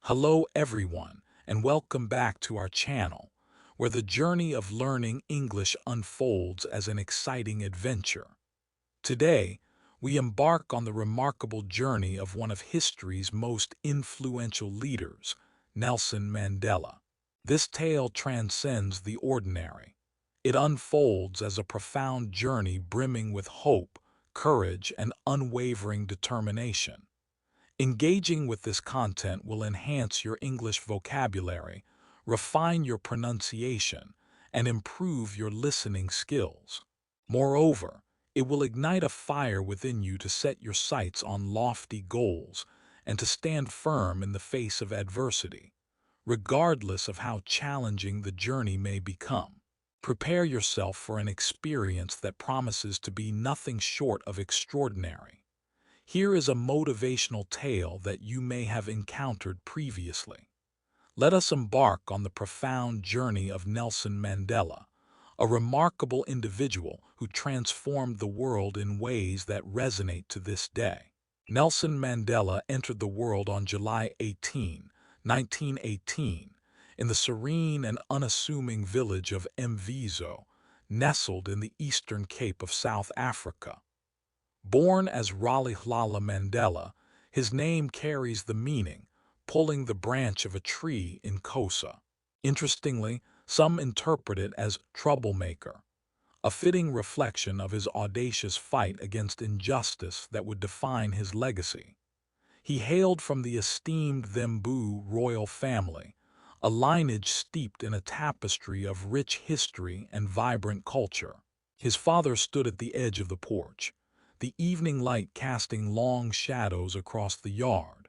Hello everyone, and welcome back to our channel, where the journey of learning English unfolds as an exciting adventure. Today, we embark on the remarkable journey of one of history's most influential leaders, Nelson Mandela. This tale transcends the ordinary. It unfolds as a profound journey brimming with hope, courage, and unwavering determination. Engaging with this content will enhance your English vocabulary, refine your pronunciation, and improve your listening skills. Moreover, it will ignite a fire within you to set your sights on lofty goals and to stand firm in the face of adversity, regardless of how challenging the journey may become. Prepare yourself for an experience that promises to be nothing short of extraordinary. Here is a motivational tale that you may have encountered previously. Let us embark on the profound journey of Nelson Mandela, a remarkable individual who transformed the world in ways that resonate to this day. Nelson Mandela entered the world on July 18, 1918, in the serene and unassuming village of Mvezo, nestled in the Eastern Cape of South Africa. Born as Raleigh Mandela, his name carries the meaning, pulling the branch of a tree in Xhosa. Interestingly, some interpret it as troublemaker, a fitting reflection of his audacious fight against injustice that would define his legacy. He hailed from the esteemed Thembu royal family, a lineage steeped in a tapestry of rich history and vibrant culture. His father stood at the edge of the porch, the evening light casting long shadows across the yard.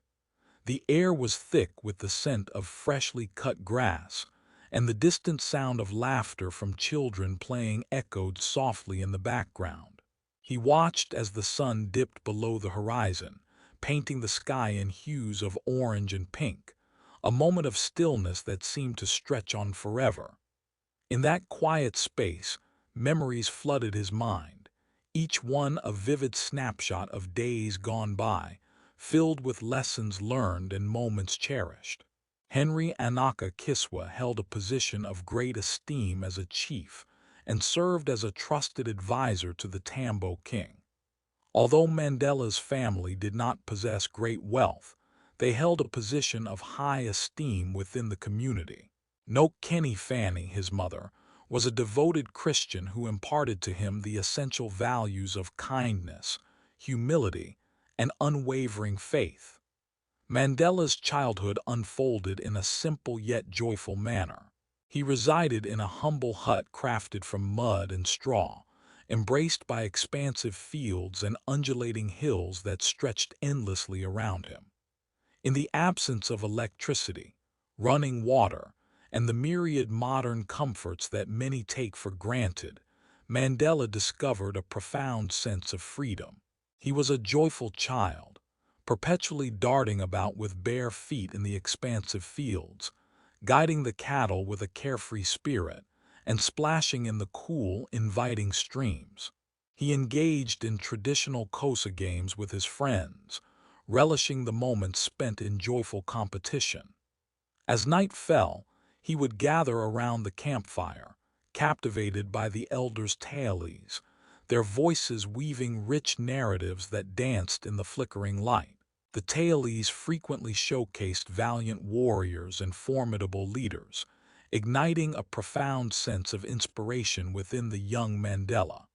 The air was thick with the scent of freshly cut grass, and the distant sound of laughter from children playing echoed softly in the background. He watched as the sun dipped below the horizon, painting the sky in hues of orange and pink, a moment of stillness that seemed to stretch on forever. In that quiet space, memories flooded his mind, each one a vivid snapshot of days gone by, filled with lessons learned and moments cherished. Henry Anaka Kiswa held a position of great esteem as a chief and served as a trusted advisor to the Tambo king. Although Mandela's family did not possess great wealth, they held a position of high esteem within the community. Kenny Fanny, his mother, was a devoted Christian who imparted to him the essential values of kindness, humility, and unwavering faith. Mandela's childhood unfolded in a simple yet joyful manner. He resided in a humble hut crafted from mud and straw, embraced by expansive fields and undulating hills that stretched endlessly around him. In the absence of electricity, running water, and the myriad modern comforts that many take for granted, Mandela discovered a profound sense of freedom. He was a joyful child, perpetually darting about with bare feet in the expansive fields, guiding the cattle with a carefree spirit, and splashing in the cool, inviting streams. He engaged in traditional Xhosa games with his friends, relishing the moments spent in joyful competition. As night fell, he would gather around the campfire, captivated by the elders' tales, their voices weaving rich narratives that danced in the flickering light. The tales frequently showcased valiant warriors and formidable leaders, igniting a profound sense of inspiration within the young Mandela.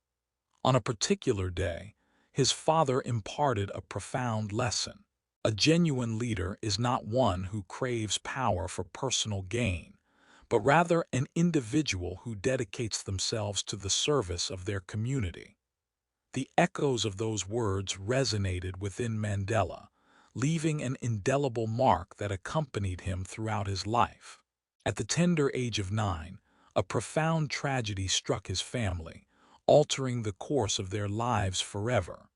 On a particular day, his father imparted a profound lesson. A genuine leader is not one who craves power for personal gain, but rather an individual who dedicates themselves to the service of their community. The echoes of those words resonated within Mandela, leaving an indelible mark that accompanied him throughout his life. At the tender age of 9, a profound tragedy struck his family, altering the course of their lives forever.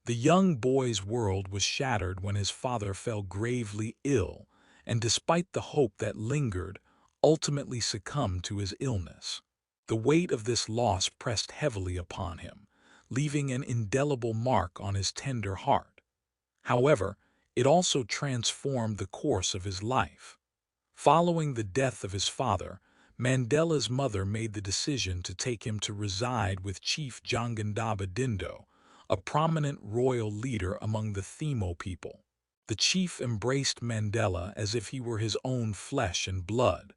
The young boy's world was shattered when his father fell gravely ill, and despite the hope that lingered, ultimately succumbed to his illness. The weight of this loss pressed heavily upon him, leaving an indelible mark on his tender heart. However, It also transformed the course of his life. Following the death of his father, Mandela's mother made the decision to take him to reside with Chief Jangandaba Dindo, a prominent royal leader among the Thimo people. The chief embraced Mandela as if he were his own flesh and blood,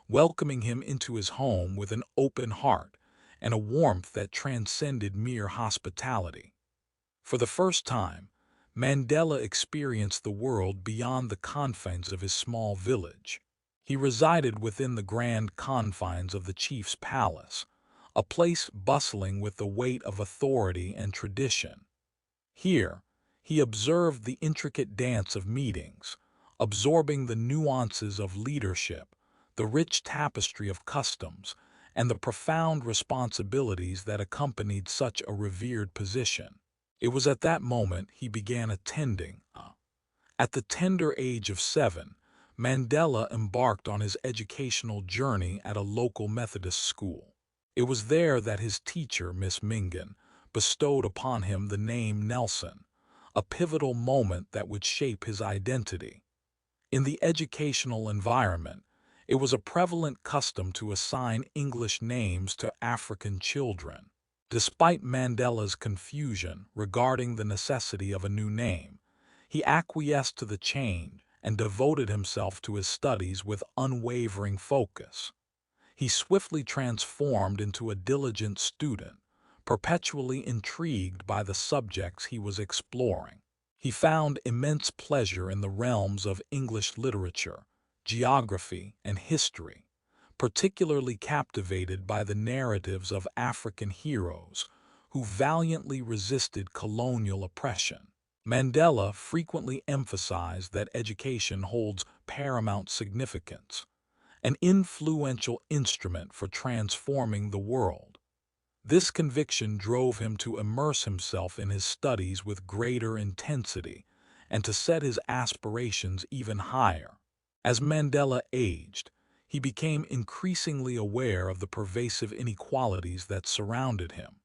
welcoming him into his home with an open heart and a warmth that transcended mere hospitality. For the first time, Mandela experienced the world beyond the confines of his small village. He resided within the grand confines of the chief's palace, a place bustling with the weight of authority and tradition. Here, he observed the intricate dance of meetings, absorbing the nuances of leadership, the rich tapestry of customs, and the profound responsibilities that accompanied such a revered position. It was at that moment he began attending. At the tender age of 7, Mandela embarked on his educational journey at a local Methodist school. It was there that his teacher, Miss Mingan, bestowed upon him the name Nelson, a pivotal moment that would shape his identity. In the educational environment, it was a prevalent custom to assign English names to African children. Despite Mandela's confusion regarding the necessity of a new name, he acquiesced to the change and devoted himself to his studies with unwavering focus. He swiftly transformed into a diligent student, perpetually intrigued by the subjects he was exploring. He found immense pleasure in the realms of English literature, geography, and history, particularly captivated by the narratives of African heroes who valiantly resisted colonial oppression. Mandela frequently emphasized that education holds paramount significance, an influential instrument for transforming the world. This conviction drove him to immerse himself in his studies with greater intensity and to set his aspirations even higher. As Mandela aged, he became increasingly aware of the pervasive inequalities that surrounded him.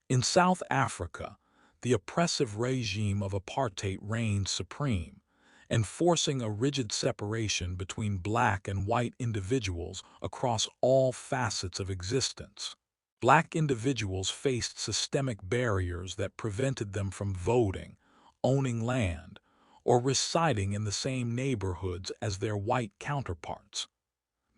In South Africa, the oppressive regime of apartheid reigned supreme, enforcing a rigid separation between black and white individuals across all facets of existence. Black individuals faced systemic barriers that prevented them from voting, owning land, or residing in the same neighborhoods as their white counterparts.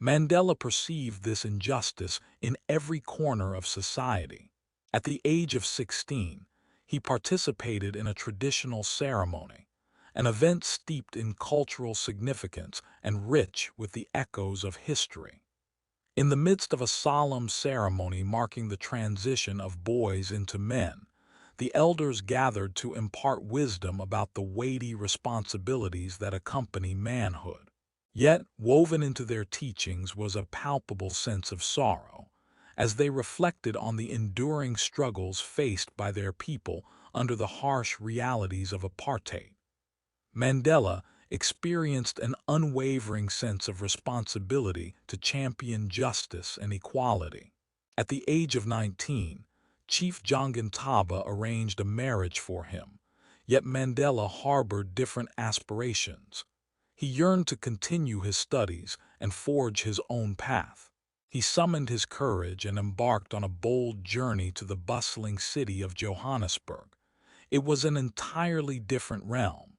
Mandela perceived this injustice in every corner of society. At the age of 16, he participated in a traditional ceremony, an event steeped in cultural significance and rich with the echoes of history. In the midst of a solemn ceremony marking the transition of boys into men, the elders gathered to impart wisdom about the weighty responsibilities that accompany manhood. Yet, woven into their teachings was a palpable sense of sorrow, as they reflected on the enduring struggles faced by their people under the harsh realities of apartheid. Mandela experienced an unwavering sense of responsibility to champion justice and equality. At the age of 19, Chief Jangantaba arranged a marriage for him, yet Mandela harbored different aspirations. He yearned to continue his studies and forge his own path. He summoned his courage and embarked on a bold journey to the bustling city of Johannesburg. It was an entirely different realm.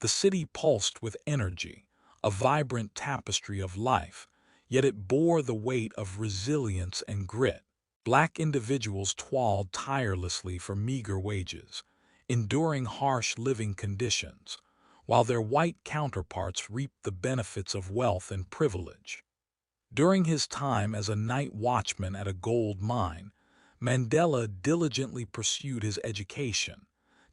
The city pulsed with energy, a vibrant tapestry of life, yet it bore the weight of resilience and grit. Black individuals toiled tirelessly for meager wages, enduring harsh living conditions, while their white counterparts reaped the benefits of wealth and privilege. During his time as a night watchman at a gold mine, Mandela diligently pursued his education,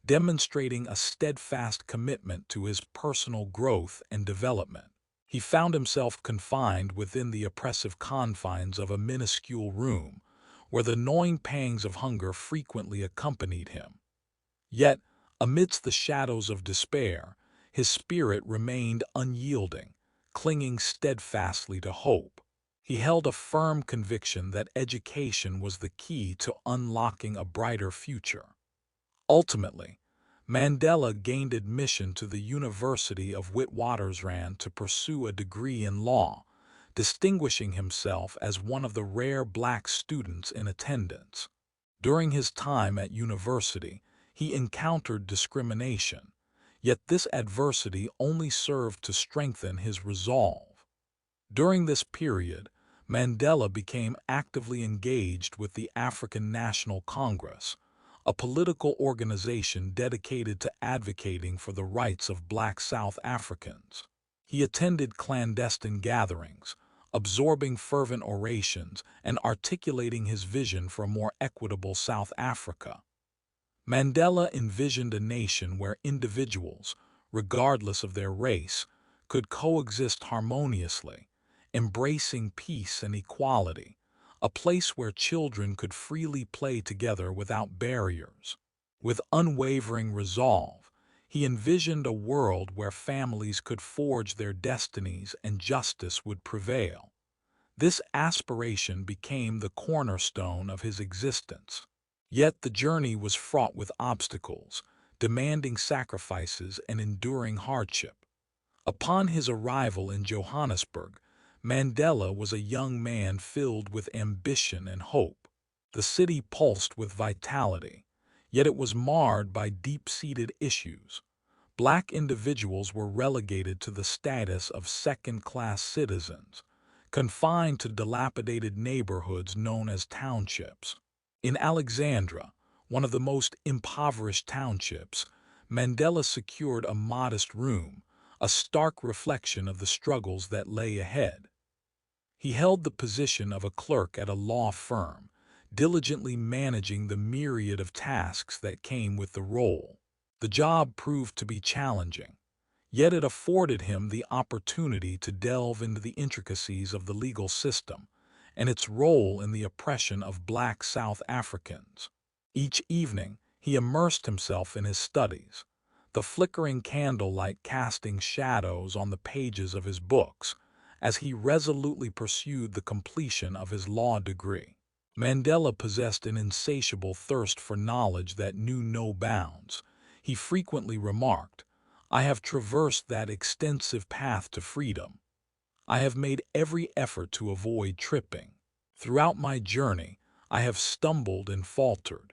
demonstrating a steadfast commitment to his personal growth and development. He found himself confined within the oppressive confines of a minuscule room, where the gnawing pangs of hunger frequently accompanied him. Yet, amidst the shadows of despair, his spirit remained unyielding, clinging steadfastly to hope. He held a firm conviction that education was the key to unlocking a brighter future. Ultimately, Mandela gained admission to the University of Witwatersrand to pursue a degree in law, distinguishing himself as one of the rare black students in attendance. During his time at university, he encountered discrimination, yet this adversity only served to strengthen his resolve. During this period, Mandela became actively engaged with the African National Congress, a political organization dedicated to advocating for the rights of black South Africans. He attended clandestine gatherings, absorbing fervent orations and articulating his vision for a more equitable South Africa. Mandela envisioned a nation where individuals, regardless of their race, could coexist harmoniously, embracing peace and equality, a place where children could freely play together without barriers. With unwavering resolve, he envisioned a world where families could forge their destinies and justice would prevail. This aspiration became the cornerstone of his existence. Yet the journey was fraught with obstacles, demanding sacrifices and enduring hardship. Upon his arrival in Johannesburg, Mandela was a young man filled with ambition and hope. The city pulsed with vitality, yet it was marred by deep-seated issues. Black individuals were relegated to the status of second-class citizens, confined to dilapidated neighborhoods known as townships. In Alexandra, one of the most impoverished townships, Mandela secured a modest room, a stark reflection of the struggles that lay ahead. He held the position of a clerk at a law firm, diligently managing the myriad of tasks that came with the role. The job proved to be challenging, yet it afforded him the opportunity to delve into the intricacies of the legal system and its role in the oppression of black South Africans. Each evening, he immersed himself in his studies, the flickering candlelight casting shadows on the pages of his books as he resolutely pursued the completion of his law degree. Mandela possessed an insatiable thirst for knowledge that knew no bounds. He frequently remarked, "I have traversed that extensive path to freedom. I have made every effort to avoid tripping. Throughout my journey, I have stumbled and faltered,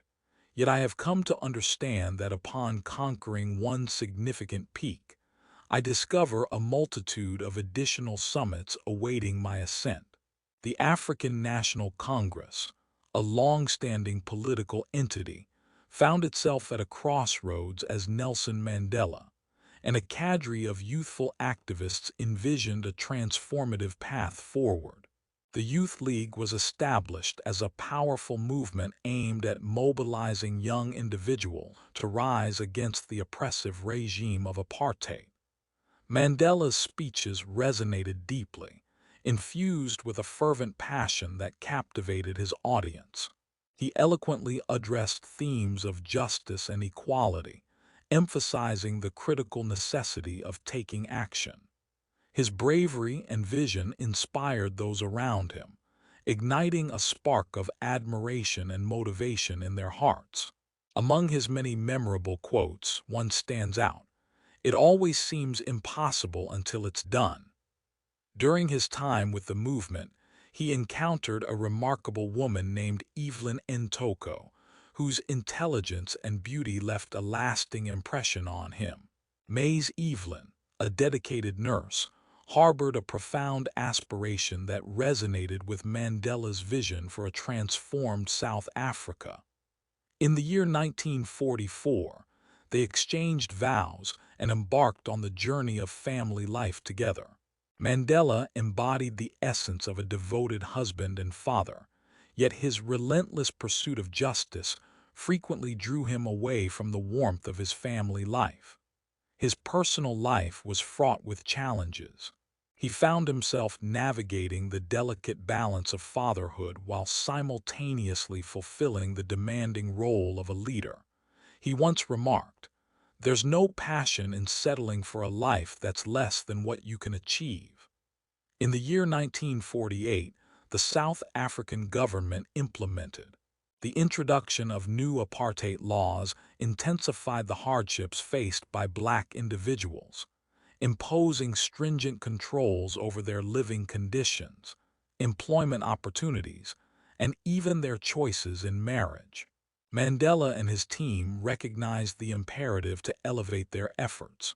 yet I have come to understand that upon conquering one significant peak, I discover a multitude of additional summits awaiting my ascent." The African National Congress, a long-standing political entity, found itself at a crossroads as Nelson Mandela and a cadre of youthful activists envisioned a transformative path forward. The Youth League was established as a powerful movement aimed at mobilizing young individuals to rise against the oppressive regime of apartheid. Mandela's speeches resonated deeply, infused with a fervent passion that captivated his audience. He eloquently addressed themes of justice and equality, emphasizing the critical necessity of taking action. His bravery and vision inspired those around him, igniting a spark of admiration and motivation in their hearts. Among his many memorable quotes, one stands out: "It always seems impossible until it's done." During his time with the movement, he encountered a remarkable woman named Evelyn Ntoko, whose intelligence and beauty left a lasting impression on him. May's Evelyn, a dedicated nurse, harbored a profound aspiration that resonated with Mandela's vision for a transformed South Africa. In the year 1944, they exchanged vows and embarked on the journey of family life together. Mandela embodied the essence of a devoted husband and father, yet his relentless pursuit of justice frequently drew him away from the warmth of his family life. His personal life was fraught with challenges. He found himself navigating the delicate balance of fatherhood while simultaneously fulfilling the demanding role of a leader. He once remarked, "There's no passion in settling for a life that's less than what you can achieve." In the year 1948, the South African government implemented The introduction of new apartheid laws intensified the hardships faced by black individuals, imposing stringent controls over their living conditions, employment opportunities, and even their choices in marriage. Mandela and his team recognized the imperative to elevate their efforts.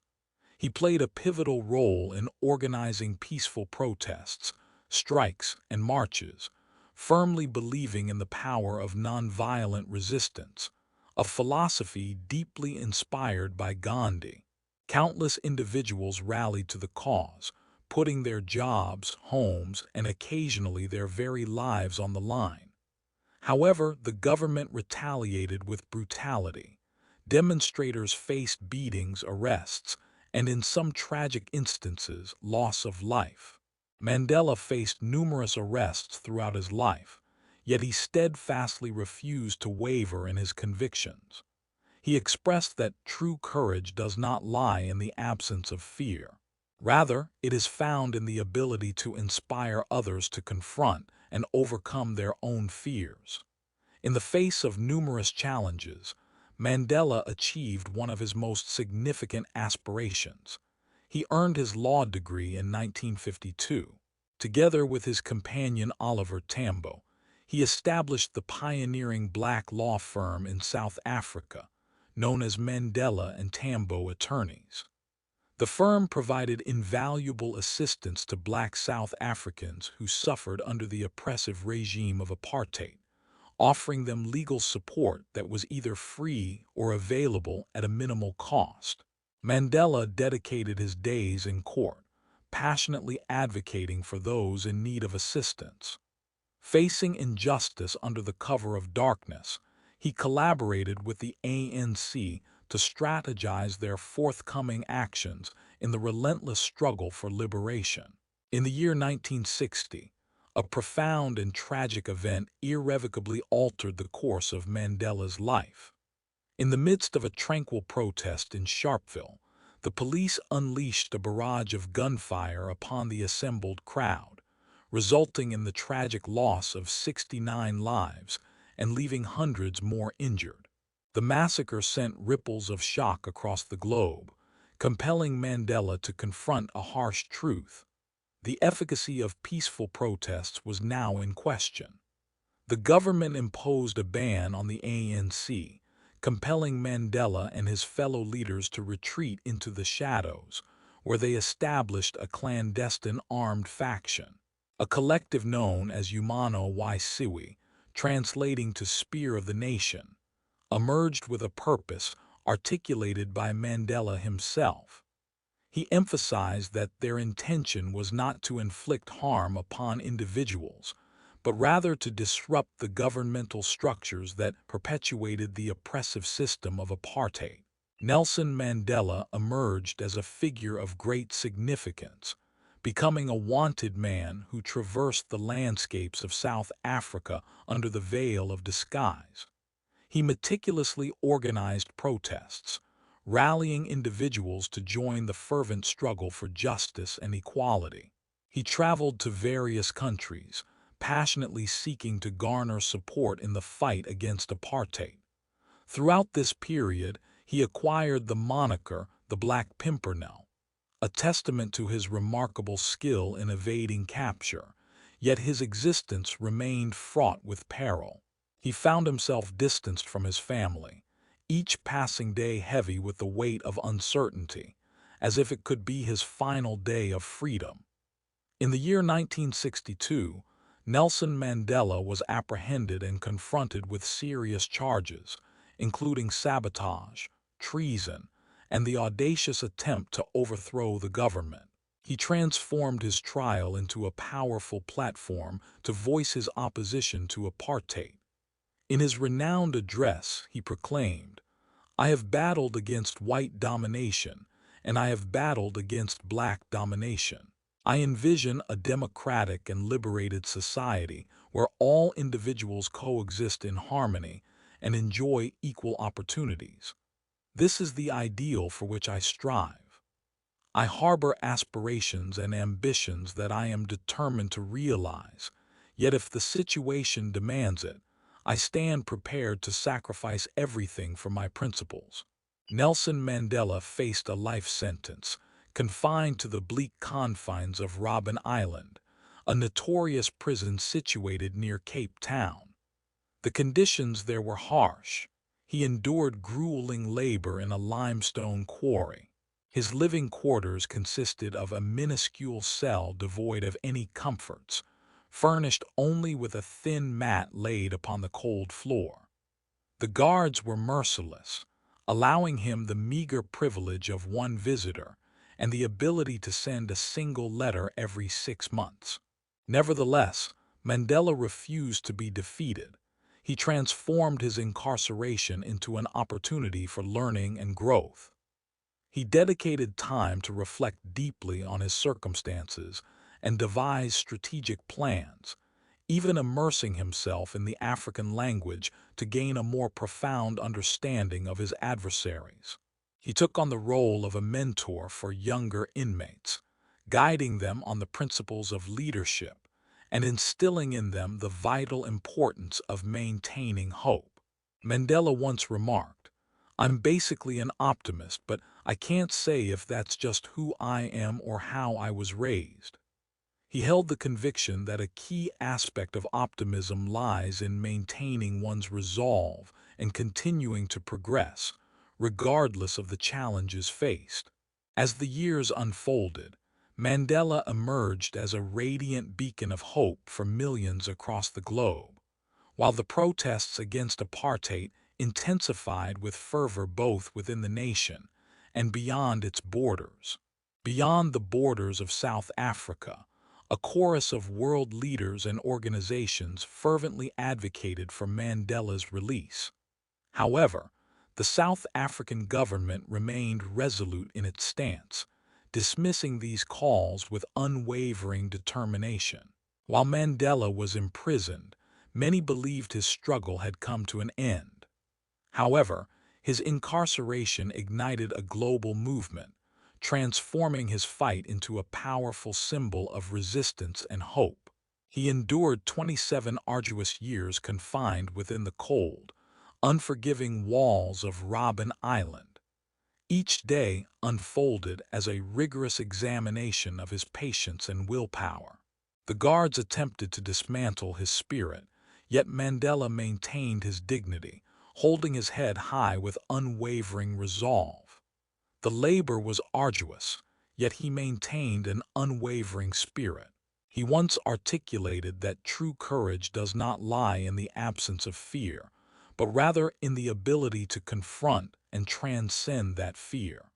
He played a pivotal role in organizing peaceful protests, strikes, and marches, firmly believing in the power of nonviolent resistance, a philosophy deeply inspired by Gandhi. Countless individuals rallied to the cause, putting their jobs, homes, and occasionally their very lives on the line. However, the government retaliated with brutality. Demonstrators faced beatings, arrests, and in some tragic instances, loss of life. Mandela faced numerous arrests throughout his life, yet he steadfastly refused to waver in his convictions. He expressed that true courage does not lie in the absence of fear. Rather, it is found in the ability to inspire others to confront and overcome their own fears. In the face of numerous challenges, Mandela achieved one of his most significant aspirations. He earned his law degree in 1952. Together with his companion Oliver Tambo, he established the pioneering black law firm in South Africa, known as Mandela and Tambo Attorneys. The firm provided invaluable assistance to black South Africans who suffered under the oppressive regime of apartheid, offering them legal support that was either free or available at a minimal cost. Mandela dedicated his days in court, passionately advocating for those in need of assistance. Facing injustice under the cover of darkness, he collaborated with the ANC to strategize their forthcoming actions in the relentless struggle for liberation. In the year 1960, a profound and tragic event irrevocably altered the course of Mandela's life. In the midst of a tranquil protest in Sharpeville, the police unleashed a barrage of gunfire upon the assembled crowd, resulting in the tragic loss of 69 lives and leaving hundreds more injured. The massacre sent ripples of shock across the globe, compelling Mandela to confront a harsh truth. The efficacy of peaceful protests was now in question. The government imposed a ban on the ANC, compelling Mandela and his fellow leaders to retreat into the shadows, where they established a clandestine armed faction. A collective known as Umano wa Siwi, translating to Spear of the Nation, emerged with a purpose articulated by Mandela himself. He emphasized that their intention was not to inflict harm upon individuals, but rather to disrupt the governmental structures that perpetuated the oppressive system of apartheid. Nelson Mandela emerged as a figure of great significance, becoming a wanted man who traversed the landscapes of South Africa under the veil of disguise. He meticulously organized protests, rallying individuals to join the fervent struggle for justice and equality. He traveled to various countries, passionately seeking to garner support in the fight against apartheid. Throughout this period, he acquired the moniker the Black Pimpernel, a testament to his remarkable skill in evading capture, yet his existence remained fraught with peril. He found himself distanced from his family, each passing day heavy with the weight of uncertainty, as if it could be his final day of freedom. In the year 1962, Nelson Mandela was apprehended and confronted with serious charges, including sabotage, treason, and the audacious attempt to overthrow the government. He transformed his trial into a powerful platform to voice his opposition to apartheid. In his renowned address, he proclaimed, "I have battled against white domination, and I have battled against black domination. I envision a democratic and liberated society where all individuals coexist in harmony and enjoy equal opportunities. This is the ideal for which I strive. I harbor aspirations and ambitions that I am determined to realize, yet if the situation demands it, I stand prepared to sacrifice everything for my principles. Nelson Mandela faced a life sentence, confined to the bleak confines of Robben Island, a notorious prison situated near Cape Town. The conditions there were harsh. He endured grueling labor in a limestone quarry. His living quarters consisted of a minuscule cell devoid of any comforts, furnished only with a thin mat laid upon the cold floor. The guards were merciless, allowing him the meager privilege of one visitor and the ability to send a single letter every 6 months. Nevertheless, Mandela refused to be defeated. He transformed his incarceration into an opportunity for learning and growth. He dedicated time to reflect deeply on his circumstances and devise strategic plans, even immersing himself in the African language to gain a more profound understanding of his adversaries. He took on the role of a mentor for younger inmates, guiding them on the principles of leadership and instilling in them the vital importance of maintaining hope. Mandela once remarked, "I'm basically an optimist, but I can't say if that's just who I am or how I was raised." He held the conviction that a key aspect of optimism lies in maintaining one's resolve and continuing to progress, regardless of the challenges faced. As the years unfolded, Mandela emerged as a radiant beacon of hope for millions across the globe, while the protests against apartheid intensified with fervor both within the nation and beyond its borders. Beyond the borders of South Africa, a chorus of world leaders and organizations fervently advocated for Mandela's release. However, the South African government remained resolute in its stance, dismissing these calls with unwavering determination. While Mandela was imprisoned, many believed his struggle had come to an end. However, his incarceration ignited a global movement, transforming his fight into a powerful symbol of resistance and hope. He endured 27 arduous years confined within the cold, unforgiving walls of Robben Island. Each day unfolded as a rigorous examination of his patience and willpower. The guards attempted to dismantle his spirit, yet Mandela maintained his dignity, holding his head high with unwavering resolve. The labor was arduous, yet he maintained an unwavering spirit. He once articulated that true courage does not lie in the absence of fear, but rather in the ability to confront and transcend that fear.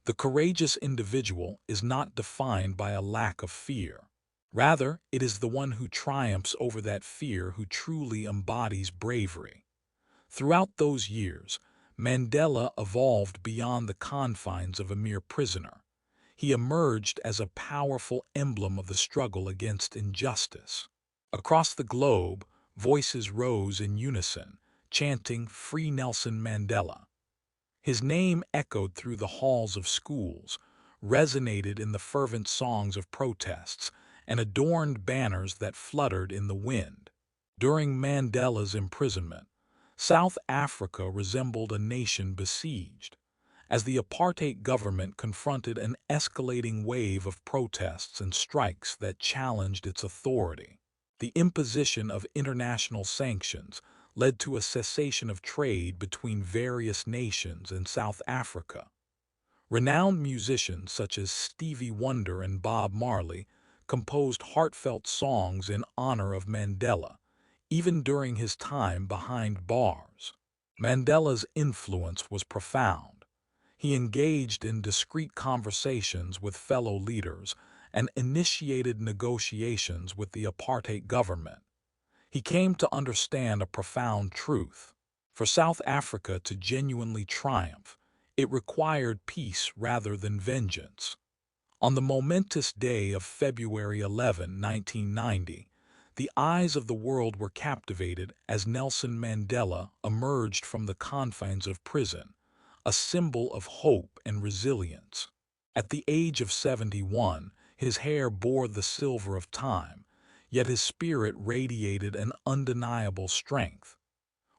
The courageous individual is not defined by a lack of fear. Rather, it is the one who triumphs over that fear who truly embodies bravery. Throughout those years, Mandela evolved beyond the confines of a mere prisoner. He emerged as a powerful emblem of the struggle against injustice. Across the globe, voices rose in unison, chanting "Free Nelson Mandela." His name echoed through the halls of schools, resonated in the fervent songs of protests, and adorned banners that fluttered in the wind. During Mandela's imprisonment, South Africa resembled a nation besieged, as the apartheid government confronted an escalating wave of protests and strikes that challenged its authority. The imposition of international sanctions led to a cessation of trade between various nations in South Africa. Renowned musicians such as Stevie Wonder and Bob Marley composed heartfelt songs in honor of Mandela, even during his time behind bars. Mandela's influence was profound. He engaged in discreet conversations with fellow leaders and initiated negotiations with the apartheid government. He came to understand a profound truth. For South Africa to genuinely triumph, it required peace rather than vengeance. On the momentous day of February 11, 1990, the eyes of the world were captivated as Nelson Mandela emerged from the confines of prison, a symbol of hope and resilience. At the age of 71, his hair bore the silver of time, yet his spirit radiated an undeniable strength.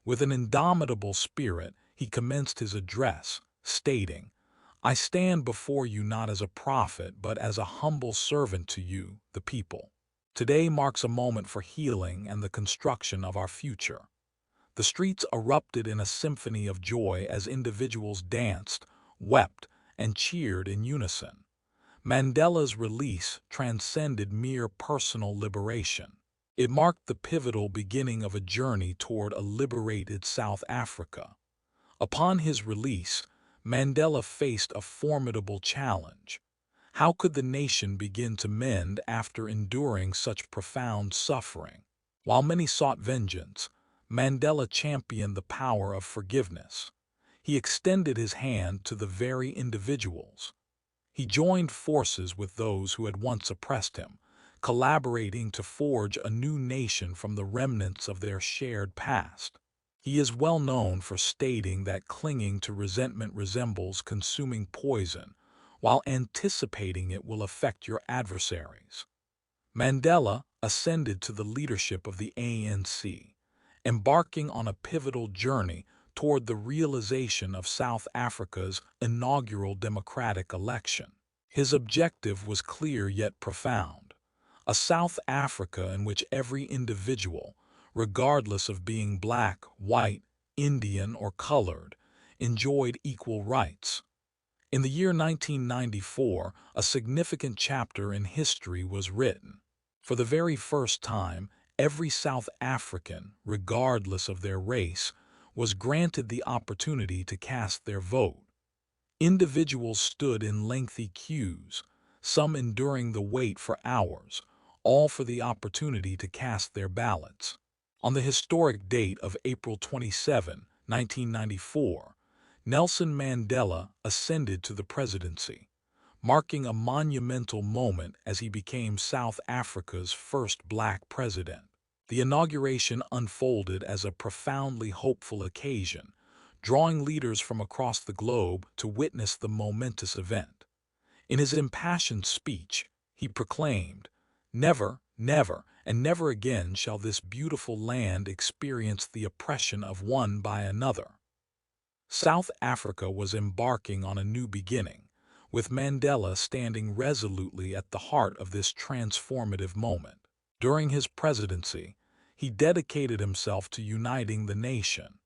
With an indomitable spirit, he commenced his address, stating, "I stand before you not as a prophet, but as a humble servant to you, the people. Today marks a moment for healing and the construction of our future." The streets erupted in a symphony of joy as individuals danced, wept, and cheered in unison. Mandela's release transcended mere personal liberation. It marked the pivotal beginning of a journey toward a liberated South Africa. Upon his release, Mandela faced a formidable challenge. How could the nation begin to mend after enduring such profound suffering? While many sought vengeance, Mandela championed the power of forgiveness. He extended his hand to the very individuals. He joined forces with those who had once oppressed him, collaborating to forge a new nation from the remnants of their shared past. He is well known for stating that clinging to resentment resembles consuming poison, while anticipating it will affect your adversaries. Mandela ascended to the leadership of the ANC, embarking on a pivotal journey toward the realization of South Africa's inaugural democratic election. His objective was clear yet profound: a South Africa in which every individual, regardless of being black, white, Indian, or colored, enjoyed equal rights. In the year 1994, a significant chapter in history was written. For the very first time, every South African, regardless of their race, was granted the opportunity to cast their vote. Individuals stood in lengthy queues, some enduring the wait for hours, all for the opportunity to cast their ballots. On the historic date of April 27, 1994, Nelson Mandela ascended to the presidency, marking a monumental moment as he became South Africa's first black president. The inauguration unfolded as a profoundly hopeful occasion, drawing leaders from across the globe to witness the momentous event. In his impassioned speech, he proclaimed, "Never, never, and never again shall this beautiful land experience the oppression of one by another." South Africa was embarking on a new beginning, with Mandela standing resolutely at the heart of this transformative moment. During his presidency, he dedicated himself to uniting the nation,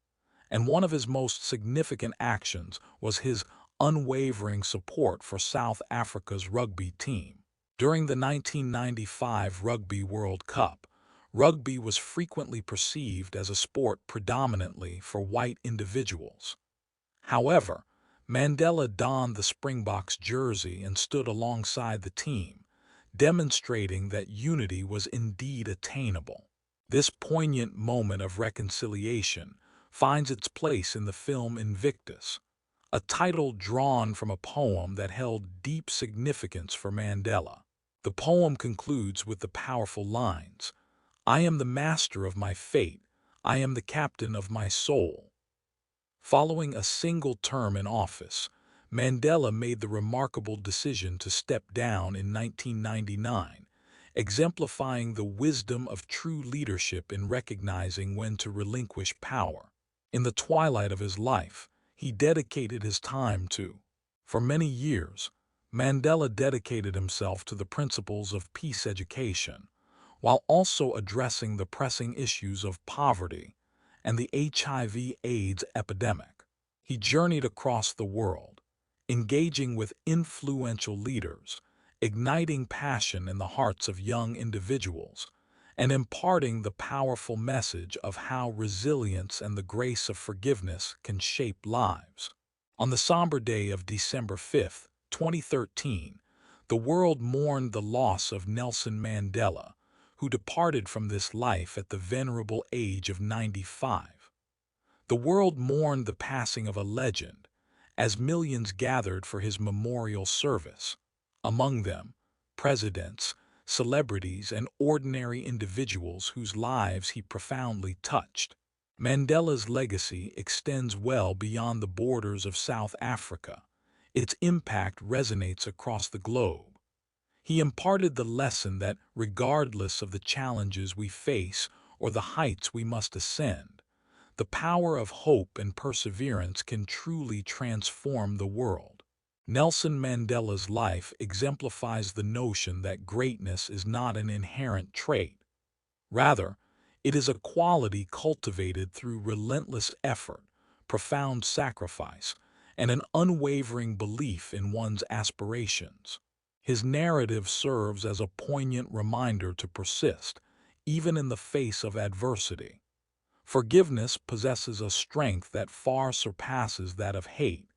and one of his most significant actions was his unwavering support for South Africa's rugby team. During the 1995 Rugby World Cup, rugby was frequently perceived as a sport predominantly for white individuals. However, Mandela donned the Springboks jersey and stood alongside the team, demonstrating that unity was indeed attainable. This poignant moment of reconciliation finds its place in the film Invictus, a title drawn from a poem that held deep significance for Mandela. The poem concludes with the powerful lines, "I am the master of my fate, I am the captain of my soul." Following a single term in office, Mandela made the remarkable decision to step down in 1999, exemplifying the wisdom of true leadership in recognizing when to relinquish power. In the twilight of his life, he dedicated his time to. For many years, Mandela dedicated himself to the principles of peace education, while also addressing the pressing issues of poverty and the HIV/AIDS epidemic. He journeyed across the world, engaging with influential leaders, igniting passion in the hearts of young individuals, and imparting the powerful message of how resilience and the grace of forgiveness can shape lives. On the somber day of December 5, 2013, the world mourned the loss of Nelson Mandela, who departed from this life at the venerable age of 95. The world mourned the passing of a legend, as millions gathered for his memorial service. Among them, presidents, celebrities, and ordinary individuals whose lives he profoundly touched. Mandela's legacy extends well beyond the borders of South Africa. Its impact resonates across the globe. He imparted the lesson that, regardless of the challenges we face or the heights we must ascend, The power of hope and perseverance can truly transform the world. Nelson Mandela's life exemplifies the notion that greatness is not an inherent trait. Rather, it is a quality cultivated through relentless effort, profound sacrifice, and an unwavering belief in one's aspirations. His narrative serves as a poignant reminder to persist, even in the face of adversity. Forgiveness possesses a strength that far surpasses that of hate,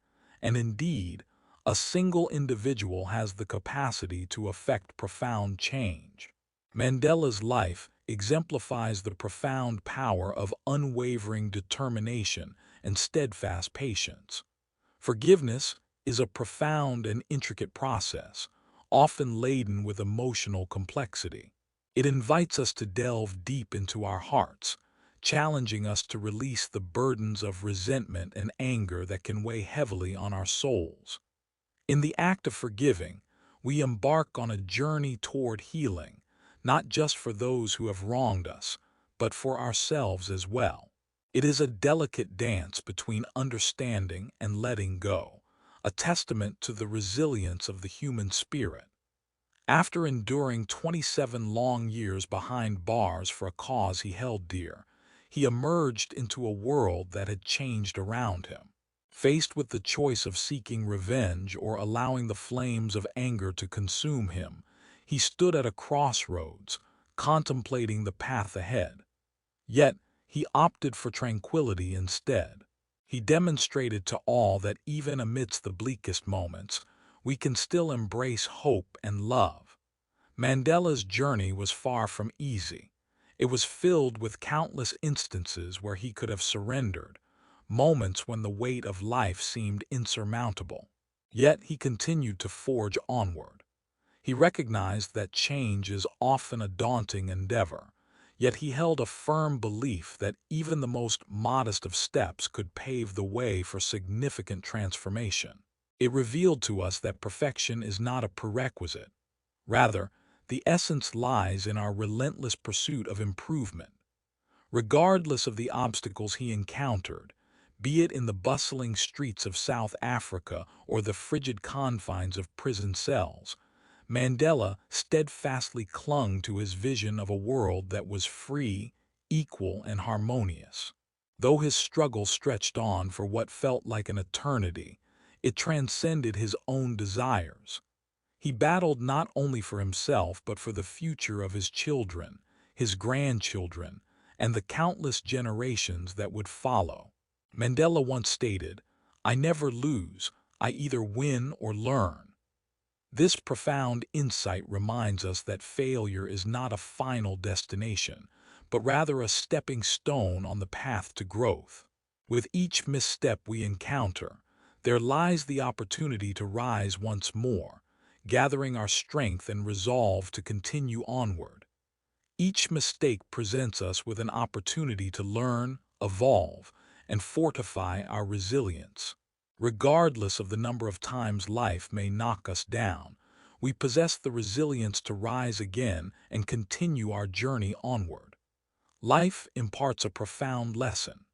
and indeed, a single individual has the capacity to effect profound change. Mandela's life exemplifies the profound power of unwavering determination and steadfast patience. Forgiveness is a profound and intricate process, often laden with emotional complexity. It invites us to delve deep into our hearts, challenging us to release the burdens of resentment and anger that can weigh heavily on our souls. In the act of forgiving, we embark on a journey toward healing, not just for those who have wronged us, but for ourselves as well. It is a delicate dance between understanding and letting go, a testament to the resilience of the human spirit. After enduring 27 long years behind bars for a cause he held dear, he emerged into a world that had changed around him. Faced with the choice of seeking revenge or allowing the flames of anger to consume him, he stood at a crossroads, contemplating the path ahead. Yet, he opted for tranquility instead. He demonstrated to all that even amidst the bleakest moments, we can still embrace hope and love. Mandela's journey was far from easy. It was filled with countless instances where he could have surrendered, moments when the weight of life seemed insurmountable. Yet he continued to forge onward. He recognized that change is often a daunting endeavor, yet he held a firm belief that even the most modest of steps could pave the way for significant transformation. It revealed to us that perfection is not a prerequisite. Rather, the essence lies in our relentless pursuit of improvement. Regardless of the obstacles he encountered, be it in the bustling streets of South Africa or the frigid confines of prison cells, Mandela steadfastly clung to his vision of a world that was free, equal, and harmonious. Though his struggle stretched on for what felt like an eternity, it transcended his own desires. He battled not only for himself but for the future of his children, his grandchildren, and the countless generations that would follow. Mandela once stated, "I never lose, I either win or learn." This profound insight reminds us that failure is not a final destination, but rather a stepping stone on the path to growth. With each misstep we encounter, there lies the opportunity to rise once more, gathering our strength and resolve to continue onward. Each mistake presents us with an opportunity to learn, evolve, and fortify our resilience. Regardless of the number of times life may knock us down, we possess the resilience to rise again and continue our journey onward. Life imparts a profound lesson.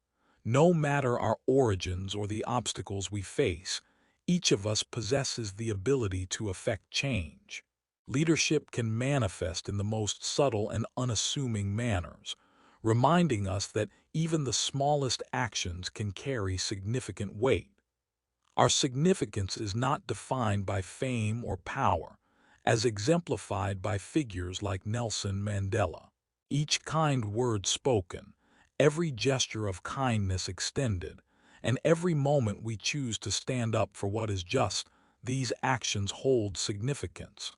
No matter our origins or the obstacles we face, each of us possesses the ability to effect change. Leadership can manifest in the most subtle and unassuming manners, reminding us that even the smallest actions can carry significant weight. Our significance is not defined by fame or power, as exemplified by figures like Nelson Mandela. Each kind word spoken, every gesture of kindness extended, and every moment we choose to stand up for what is just, these actions hold significance.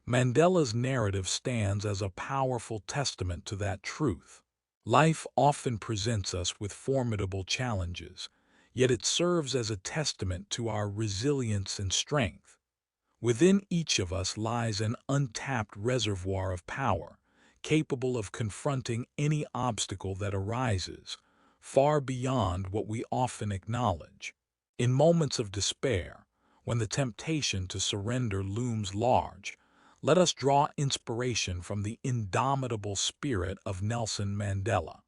Mandela's narrative stands as a powerful testament to that truth. Life often presents us with formidable challenges, yet it serves as a testament to our resilience and strength. Within each of us lies an untapped reservoir of power, capable of confronting any obstacle that arises, far beyond what we often acknowledge. In moments of despair, when the temptation to surrender looms large, let us draw inspiration from the indomitable spirit of Nelson Mandela.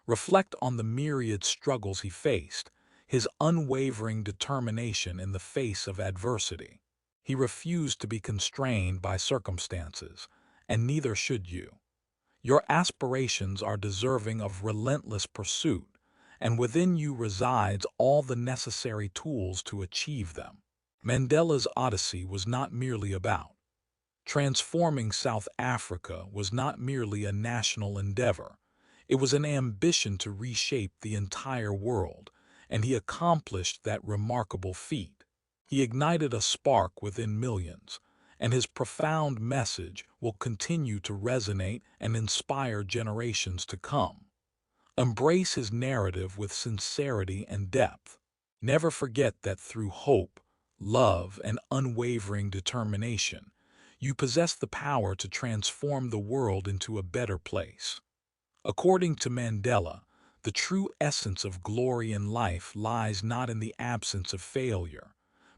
Reflect on the myriad struggles he faced, his unwavering determination in the face of adversity. He refused to be constrained by circumstances, and neither should you. Your aspirations are deserving of relentless pursuit, and within you resides all the necessary tools to achieve them. Mandela's odyssey was not merely about transforming South Africa was not merely a national endeavor. It was an ambition to reshape the entire world, and he accomplished that remarkable feat. He ignited a spark within millions, and his profound message will continue to resonate and inspire generations to come. Embrace his narrative with sincerity and depth. Never forget that through hope, love, and unwavering determination, you possess the power to transform the world into a better place. According to Mandela, the true essence of glory in life lies not in the absence of failure,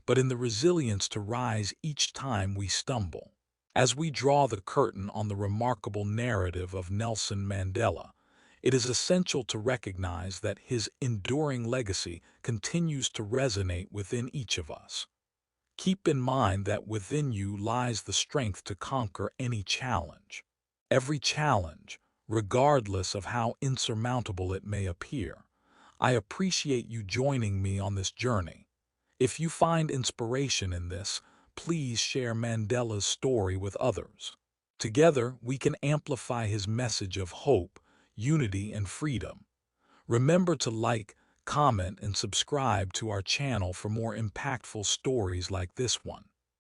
but in the resilience to rise each time we stumble. As we draw the curtain on the remarkable narrative of Nelson Mandela, it is essential to recognize that his enduring legacy continues to resonate within each of us. Keep in mind that within you lies the strength to conquer any challenge. Every challenge, regardless of how insurmountable it may appear. I appreciate you joining me on this journey. If you find inspiration in this, please share Mandela's story with others. Together, we can amplify his message of hope, unity, and freedom. Remember to like, comment, and subscribe to our channel for more impactful stories like this one.